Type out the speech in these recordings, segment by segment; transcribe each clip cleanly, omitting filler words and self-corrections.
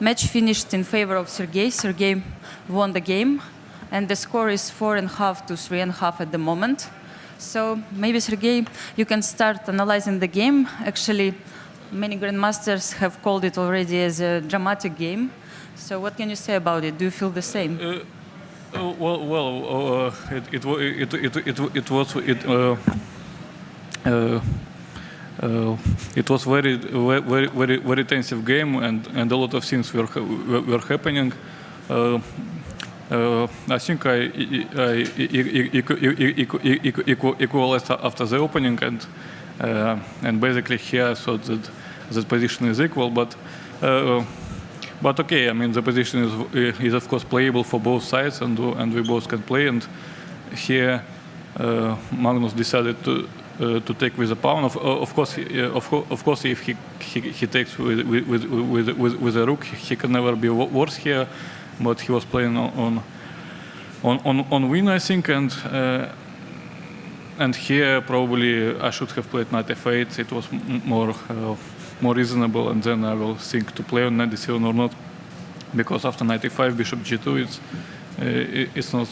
match finished in favor of Sergei. Sergei won the game, and the score is 4.5 to 3.5 at the moment. So maybe, Sergei, you can start analyzing the game. Actually, many grandmasters have called it already as a dramatic game. So what can you say about it? Do you feel the same? It was very tensive game, and a lot of things were happening. I think I equalized after the opening, and basically here I thought that the position is equal, but okay. I mean, the position is of course playable for both sides, and we both can play. And here Magnus decided to take with a pawn. Of course, if he takes with a rook, he can never be worse here. But he was playing on win, I think, and here probably I should have played knight f8. It was more reasonable, and then I will think to play on knight d7 or not, because after knight e5, bishop g2, it's not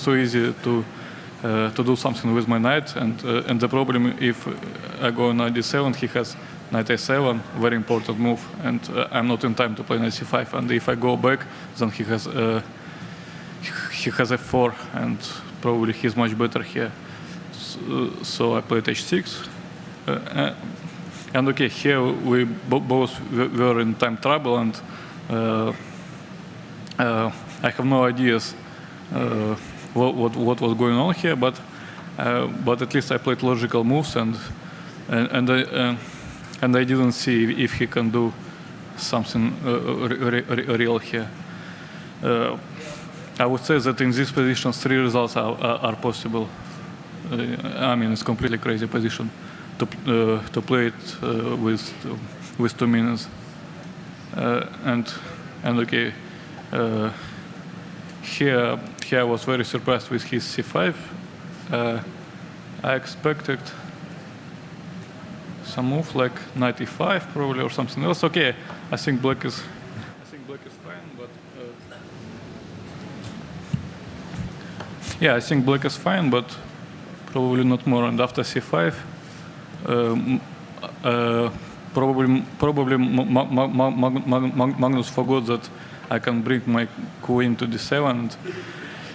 so easy to do something with my knight, and the problem, if I go knight d7, he has knight a7, very important move, and I'm not in time to play knight c5. And if I go back, then he has f4, and probably he's much better here. So I played h6, and okay, here we both were in time trouble, and I have no ideas what was going on here, but at least I played logical moves, and I didn't see if he can do something real here. I would say that in this position, 3 results are possible. I mean, it's completely crazy position to play it with 2 minutes. And okay, here I was very surprised with his c5. I expected some move like knight e5 probably, or something else. Okay, I think black is fine, but yeah, I think black is fine, but probably not more. And after c5, probably Magnus forgot that I can bring my queen to d7. And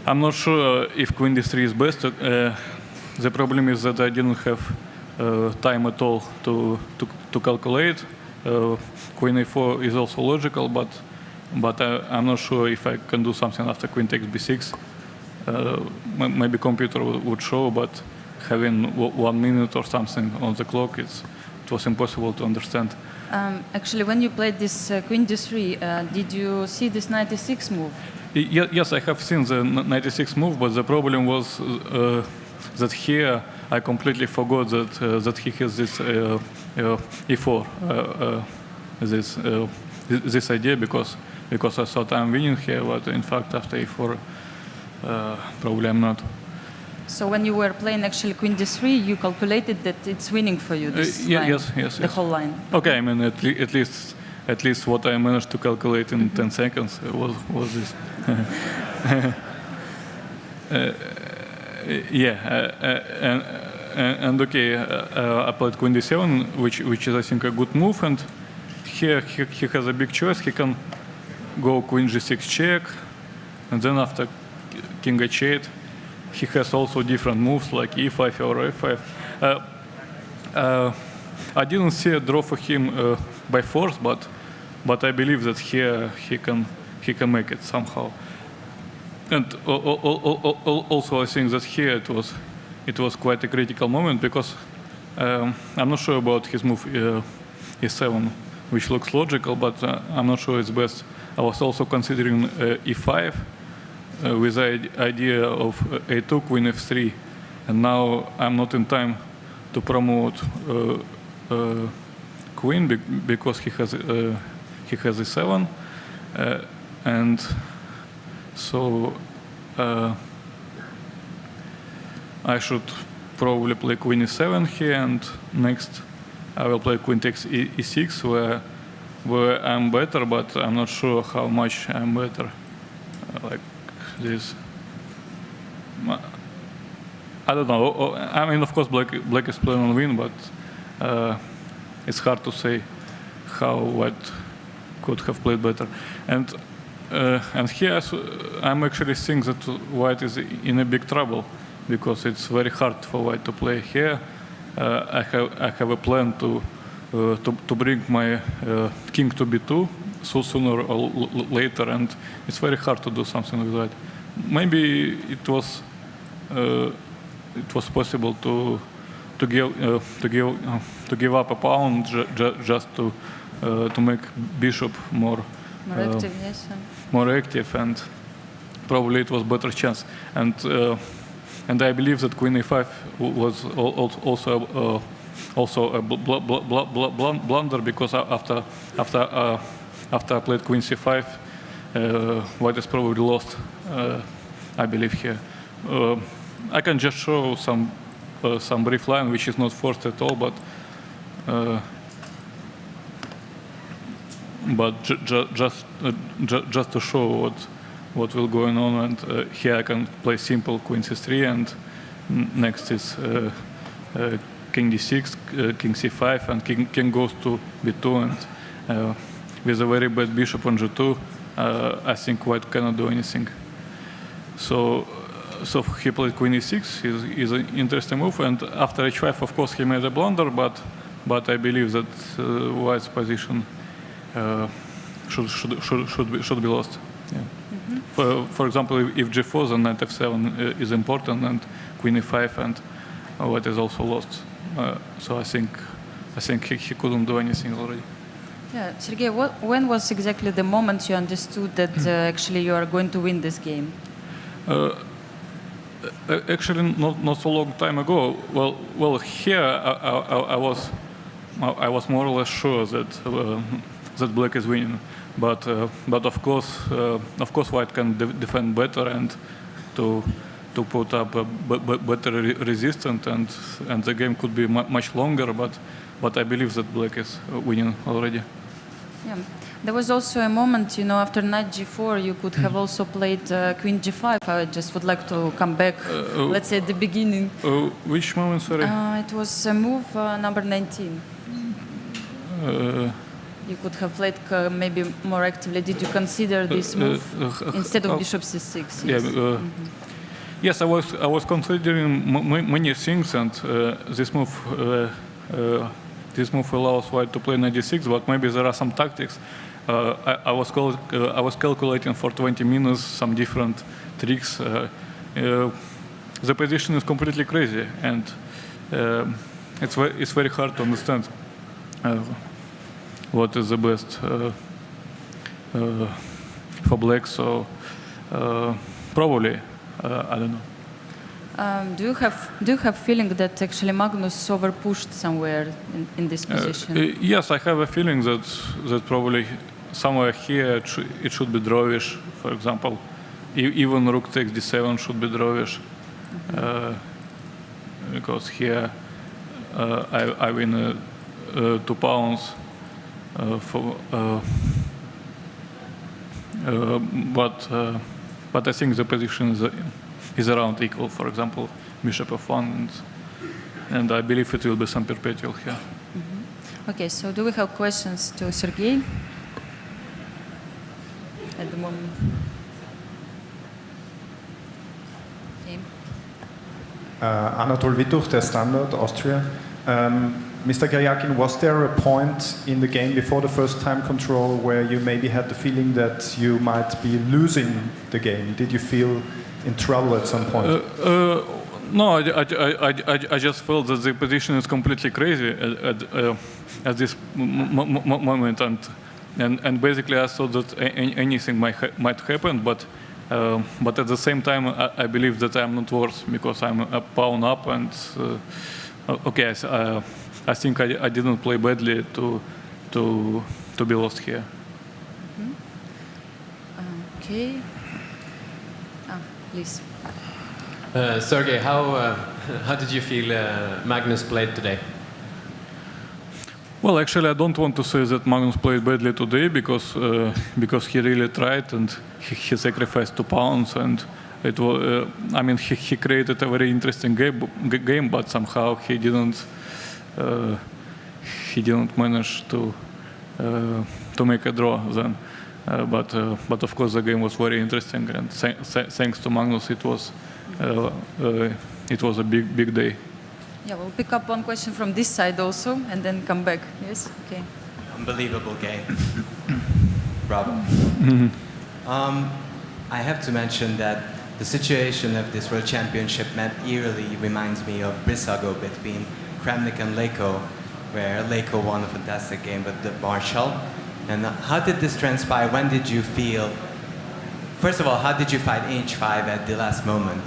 I'm not sure if queen d3 is best. The problem is that I didn't have time at all to calculate. Queen a4 is also logical, but I'm not sure if I can do something after queen takes b6. Maybe computer would show, but having 1 minute or something on the clock, it was impossible to understand. Actually, when you played this queen d3, did you see this knight e6 move? Yes, I have seen the knight e6 move, but the problem was that here I completely forgot that he has this e4, this idea, because I thought I'm winning here, but in fact after e4 probably I'm not. So when you were playing actually queen d3, you calculated that it's winning for you this line, yes, the whole line. Okay, I mean at least what I managed to calculate in 10 seconds was this. And okay, I played queen d7, which is I think a good move, and here he has a big choice. He can go queen g6 check, and then after king h8, he has also different moves like e5 or f5. I didn't see a draw for him by force, but I believe that here he can make it somehow. And also I think that here it was quite a critical moment, because I'm not sure about his move e7, which looks logical, but I'm not sure it's best. I was also considering e5 with the idea of a2, queen f3, and now I'm not in time to promote queen because he has e7, and so I should probably play queen e7 here, and next I will play queen takes e6, where I'm better, but I'm not sure how much I'm better. Like this. I don't know. I mean, of course, Black is playing on win, but it's hard to say how White could have played better. And here I'm actually seeing that White is in a big trouble because it's very hard for White to play here. I have a plan to bring my king to b2 sooner or later, and it's very hard to do something like that. Maybe it was possible to give up a pawn just to make bishop more active, yes. More active, and probably it was better chance. And I believe that Queen a5 was also a blunder, because after I played Queen c5, White is probably lost. I believe here. I can just show some brief line which is not forced at all, but just to show what will going on. And here I can play simple Queen c3, and next is King d6, King c5, and King goes to b2, and with a very bad bishop on g2, I think White cannot do anything. So he played Queen e6 is an interesting move, and after h5, of course, he made a blunder, but I believe that White's position should be lost. Yeah. Mm-hmm. For example, if g4, then knight f7 is important, and Queen e5, and White is also lost. So I think he couldn't do anything already. Yeah, Sergey, when was exactly the moment you understood that actually you are going to win this game? Actually, not so long time ago. Well, here I was more or less sure that Black is winning, but of course White can defend better and to put up a better resistance, and the game could be much longer. But I believe that Black is winning already. Yeah. There was also a moment, after knight g4, you could have also played queen g5. I just would like to come back, let's say at the beginning. Which moment, sorry? It was move number 19. You could have played maybe more actively. Did you consider this move instead of bishop c6? Yes. Yeah. Yes, I was considering many things, and this move allows White to play knight d6, but maybe there are some tactics. I was calculating for 20 minutes some different tricks. The position is completely crazy, and it's very hard to understand what is the best for Black. So probably I don't know. Do you have feeling that actually Magnus overpushed somewhere in this position? Yes, I have a feeling that probably somewhere here it should be drawish. For example, even rook takes d7 should be drawish, because here I win 2 pawns. But I think the position is around equal. For example, bishop f1, and I believe it will be some perpetual here. Mm-hmm. Okay, so do we have questions to Sergey at the moment? Okay. Anatol Wittuch, der Standard, Austria. Mr. Karjakin, was there a point in the game before the first time control where you maybe had the feeling that you might be losing the game? Did you feel in trouble at some point? No, I just felt that the position is completely crazy at this moment, and basically I thought that anything might happen, but at the same time I believe that I'm not worse because I'm a pawn up, and okay, I think I didn't play badly to be lost here. Mm-hmm. Okay. Please. Sergey, how did you feel Magnus played today? Well, actually, I don't want to say that Magnus played badly today because he really tried and he sacrificed 2 pounds and it was. I mean, he created a very interesting game, but somehow he didn't manage to make a draw then. But of course, the game was very interesting, and thanks to Magnus, it was a big day. Yeah, we'll pick up one question from this side also, and then come back. Yes, okay. Unbelievable game. Bravo. I have to mention that the situation of this World Championship eerily reminds me of Brissago between Kramnik and Leko, where Leko won a fantastic game with the Marshall. And how did this transpire? When did you feel? First of all, how did you fight H5 at the last moment?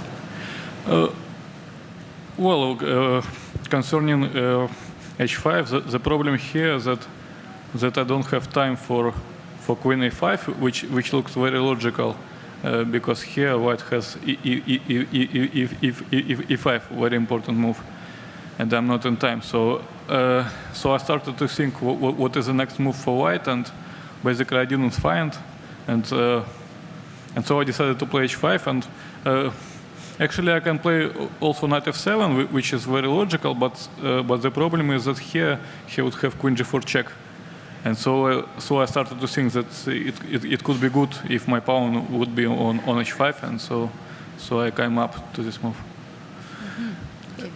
Concerning H5, the problem here is that I don't have time for Queen A5, which looks very logical, because here White has E5, very important move, and I'm not in time. So I started to think what is the next move for White, and basically I didn't find, and so I decided to play H5, and actually I can play also Knight F7, which is very logical, but the problem is that here he would have Queen G4 check, and so I started to think that it could be good if my pawn would be on H5, and so I came up to this move. Okay.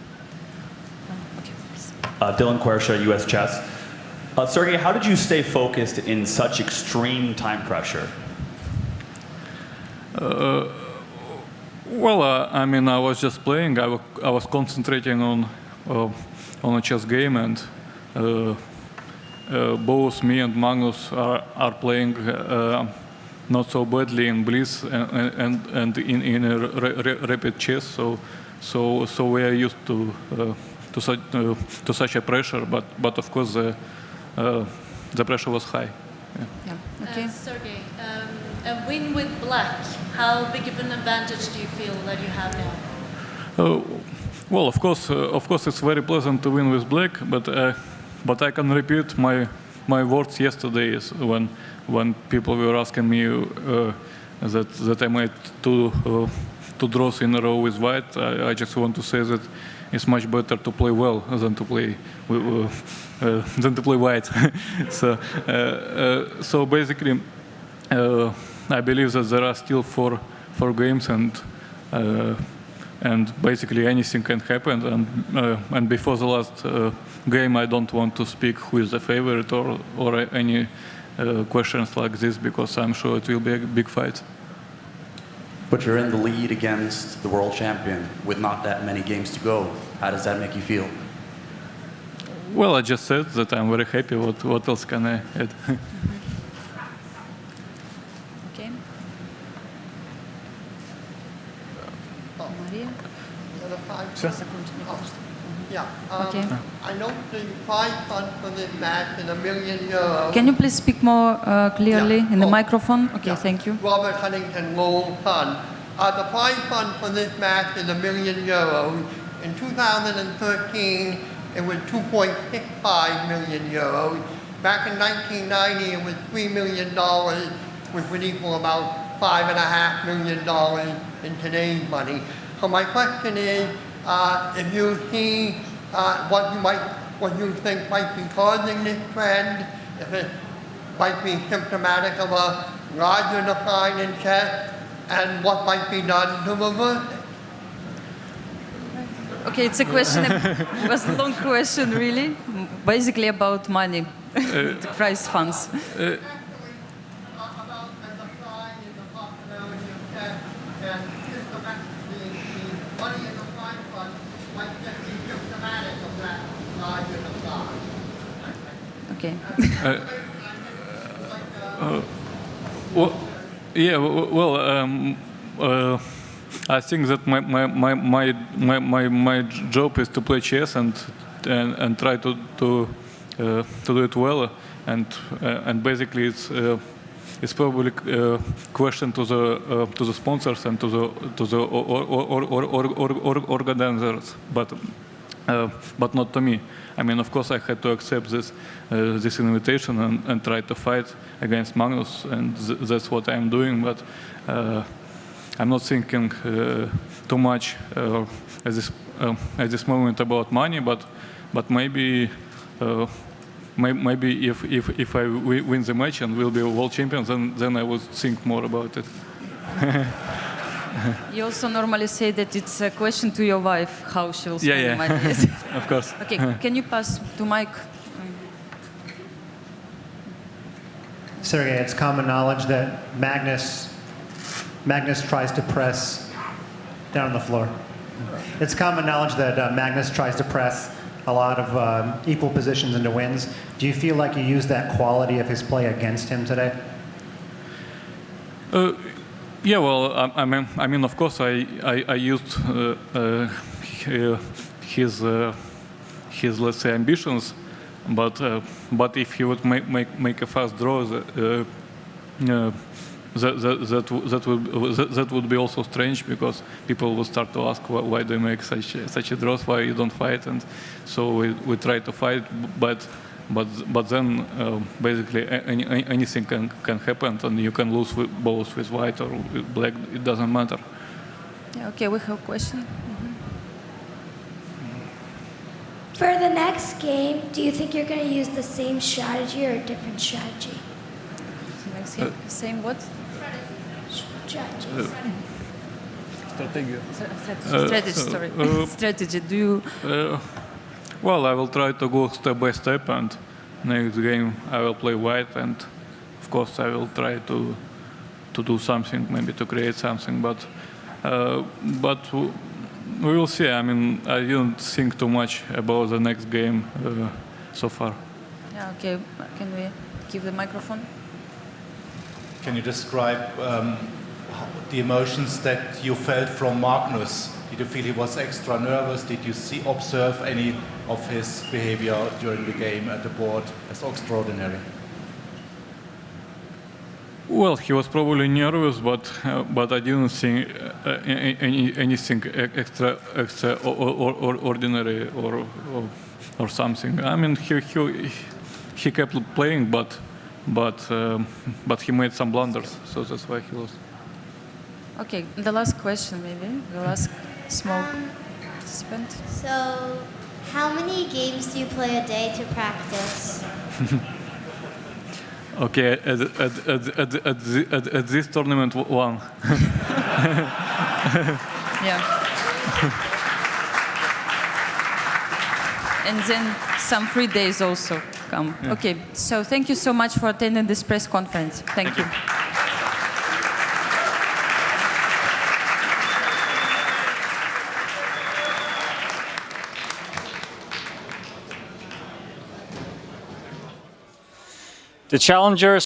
Okay, please. Dylan Quersha, US Chess. Sergey, how did you stay focused in such extreme time pressure? I mean, I was just playing. I was concentrating on a chess game, and both me and Magnus are playing not so badly in Blitz and in rapid chess. So we are used to such a pressure, but of course the pressure was high. Yeah. Okay. Sergey, a win with black, how big of an advantage do you feel that you have now? Well, of course, it's very pleasant to win with black, but I can repeat my words yesterday when people were asking me that I made two draws in a row with white. I just want to say that it's much better to play well than to play white. So basically, I believe that there are still four games, and basically anything can happen. And before the last game, I don't want to speak who is the favorite or any questions like this, because I'm sure it will be a big fight. But you're in the lead against the world champion with not that many games to go. How does that make you feel? Well, I just said that I'm very happy. What else can I add? Okay. Maria? Yeah. Okay. I know the prize fund for this match is €1 million. Can you please speak more clearly Yeah. in the Oh. microphone? Okay, Yeah. thank you. Robert Huntington Lowell Fund. The prize fund for this match is €1 million. In 2013, it was €2.65 million. Back in 1990, it was $3 million, which would equal about $5.5 million in today's money. So my question is, if you see what you think might be causing this trend, if it might be symptomatic of a larger decline in chess, and what might be done to reverse it. Okay, it's a question. It was a long question, really. Basically about money, the prize funds. About the decline in the popularity of chess, and systematically, the money in the prize fund might just be symptomatic of that larger decline. Okay. I think that my job is to play chess and try to do it well, and basically it's probably a question to the sponsors and to the organizers, but not to me. I mean, of course, I had to accept this invitation and try to fight against Magnus, and that's what I'm doing. But I'm not thinking too much at this moment about money. But maybe if I win the match and will be a world champion, then I would think more about it. You also normally say that it's a question to your wife how she will spend the money. Yes. Of course. Okay, can you pass to Mike? Sergey, it's common knowledge that Magnus tries to press down on the floor. It's common knowledge that Magnus tries to press a lot of equal positions into wins. Do you feel like you used that quality of his play against him today? Yeah, well, I mean, of course, I used his let's say ambitions, but if he would make a fast draw, that would be also strange, because people would start to ask why do you make such a draws, why you don't fight, and so we try to fight, but then basically anything can happen, and you can lose both with white or with black. It doesn't matter. Yeah, okay, we have a question. For the next game, do you think you're going to use the same strategy or a different strategy? Next game, same what? Strategies. Strategy. Do you? Well, I will try to go step by step, and next game I will play white, and of course I will try to do something, maybe to create something, but we will see. I mean, I didn't think too much about the next game so far. Yeah, okay. Can we give the microphone? Can you describe the emotions that you felt from Magnus? Did you feel he was extra nervous? Did you observe any of his behavior during the game at the board as extraordinary? Well, he was probably nervous, but I didn't think anything extraordinary or something. I mean, he kept playing, but he made some blunders, so that's why he lost. Okay, the last question, maybe the last small participant. So, how many games do you play a day to practice? Okay, at this tournament, one. Yeah. And then some free days also come. Yeah. Okay, so thank you so much for attending this press conference. Thank you. The challengers